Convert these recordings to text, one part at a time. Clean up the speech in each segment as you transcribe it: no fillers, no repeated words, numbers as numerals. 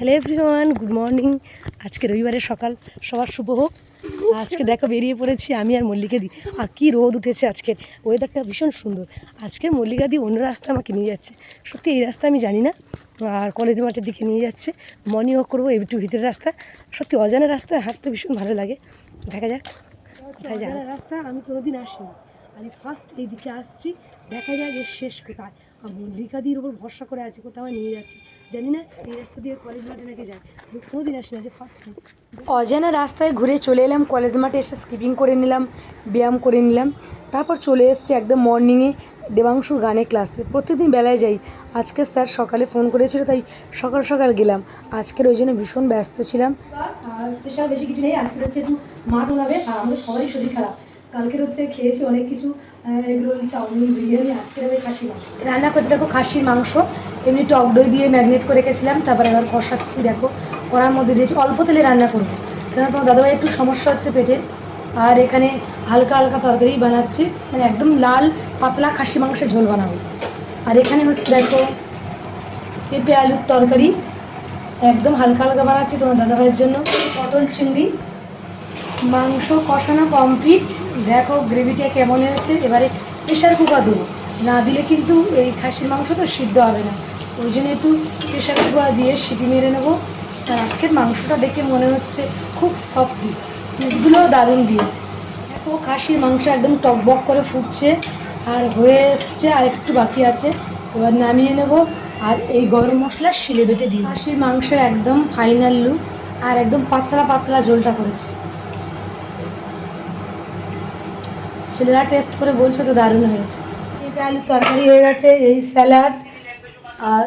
Hello everyone, good morning. আজকে রবিবারের সকাল, সবার শুভ হোক। আজকে দেখো বেরিয়ে পড়েছি আমি আর মল্লিকাদি। আর কি রোদ উঠেছে আজকে, ওয়েদারটা ভীষণ সুন্দর। আজকে মল্লিকাদি অন্য রাস্তা আমাকে নিয়ে যাচ্ছে, সত্যি এই রাস্তা আমি জানি না। আর কলেজ মাঠের দিকে নিয়ে যাচ্ছে, মর্নিং ওয়াক করবো একটু ভিতরের রাস্তা। সত্যি অজানা রাস্তায় হাঁটতে ভীষণ ভালো লাগে। দেখা যাক, অজানা রাস্তা আমি কোনোদিন আসিনি, আমি ফার্স্ট এই দিকে আসছি। দেখা যাক এর শেষ কোথায়। আর মল্লিকাদির ওপর ভরসা করে আছে, কোথাও নিয়ে যাচ্ছে জানি না। এই রাস্তা দিয়ে কলেজ মাঠে নাকি যায়, আমি কোনোদিন আসি না, যে ফার্স্ট টাইম। অজানা রাস্তায় ঘুরে চলে এলাম কলেজ মাঠে, এসে স্কিপিং করে নিলাম, ব্যায়াম করে নিলাম। তারপর চলে এসেছি একদম মর্নিংয়ে দেবাংশুর গানের ক্লাসে। প্রত্যেকদিন বেলায় যাই, আজকে স্যার সকালে ফোন করেছিল তাই সকাল সকাল গেলাম। আজকের ওই জন্য ভীষণ ব্যস্ত ছিলাম। আর স্পেশাল বেশি কিছু নেই, আজকে হচ্ছে একটু মাঠ ওলাবে। আর আমাদের সবারই শরীর খারাপ, কালকের হচ্ছে খেয়েছি অনেক কিছু, এগরোল, চাউমিন, বিরিয়ানি। আজকে আমি খাসি মাংস রান্না করছি। দেখো খাসির মাংস এমনি টক দই দিয়ে ম্যারিনেট করে রেখেছিলাম, তারপরে এবার কষাচ্ছি। দেখো কড়ার মধ্যে দিয়েছি, অল্প তেলে রান্না করবো, কেন তোমার দাদাভাই একটু সমস্যা হচ্ছে পেটে। আর এখানে হালকা হালকা তরকারি বানাচ্ছি, মানে একদম লাল পাতলা খাসি মাংসের ঝোল বানাবো। আর এখানে হচ্ছে দেখো পেঁপে আলুর তরকারি, একদম হালকা হালকা বানাচ্ছি তোমার দাদাভাইয়ের জন্য। পটল চিংড়ি, মাংস কষানো কমপ্লিট। দেখো গ্রেভিটা কেমন হয়েছে। এবারে প্রেশার কুকার দেবো, না দিলে কিন্তু এই খাসির মাংস তো সিদ্ধ হবে না, ওই জন্য একটু প্রেশার কুকার দিয়ে সিটি মেরে নেবো। আর আজকের মাংসটা দেখে মনে হচ্ছে খুব সফটি, পিসগুলোও দারুণ দিয়েছে। দেখো খাসির মাংস একদম টকবক করে ফুটছে আর হয়ে এসছে, আর একটু বাকি আছে। এবার নামিয়ে নেব আর এই গরম মশলা শিলে বেটে দিই। খাসির মাংসের একদম ফাইনাল লুক, আর একদম পাতলা পাতলা ঝোলটা করেছি। ছেলেরা টেস্ট করে বলছে তো দারুণ হয়েছে। এই আলুর তরকারি হয়ে গেছে, এই স্যালাড, আর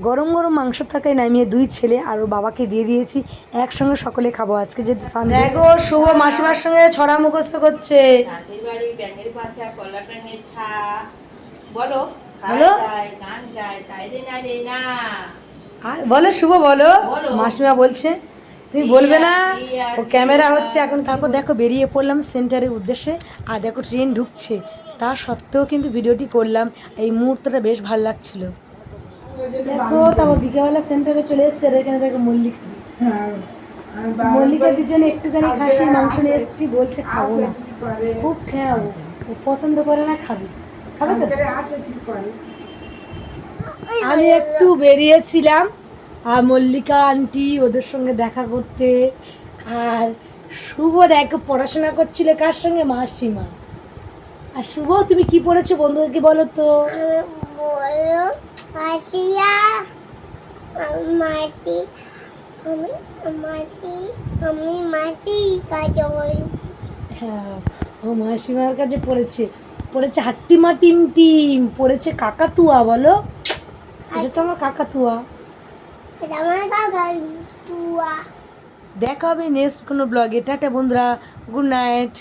গরম গরম মাংসের তরকারি নামিয়ে দুই ছেলে আর ওর বাবাকে দিয়ে দিয়েছি, একসঙ্গে সকলে খাবো আজকে যেহেতু সানডে। দেখো শুভ মাসিমার সঙ্গে ছড়া মুখস্থ করছে। বলো আর বলো শুভ বলো, মাসিমা বলছে তুমি বলবে না, ও ক্যামেরা হচ্ছে এখন। তারপর দেখো বেরিয়ে পড়লাম সেন্টারের উদ্দেশ্যে। আর দেখো ট্রেন ঢুকছে, তা সত্ত্বেও কিন্তু ভিডিওটি করলাম, এই মুহূর্তটা বেশ ভালো লাগছিল। দেখো তারপর বিকেলবেলা সেন্টারে চলে এসছে। আর এখানে দেখো মল্লিকা, মল্লিকাদির জন্য একটুখানি খাসির মাংস নিয়ে এসেছি, বলছে খাবো না, খুব ঠেয়াবো, ও পছন্দ করে না, খাবে খাবে তো। আমি একটু বেরিয়েছিলাম আর মল্লিকা আন্টি ওদের সঙ্গে দেখা করতে। আর শুভ দেখো পড়াশোনা করছিল কার সঙ্গে, মাসিমা। আর শুভ তুমি কি পড়েছো বন্ধুদেরকে বলো তো। হ্যাঁ, ও মাসিমার কাছে পড়েছে, পড়েছে হাট্টিমা টিম টিম, পড়েছে কাকাতুয়া। বলো এটা তো আমার কাকাতুয়া। দেখা হবে নেক্সট কোনো ব্লগে। টাটা বন্ধুরা, গুড নাইট।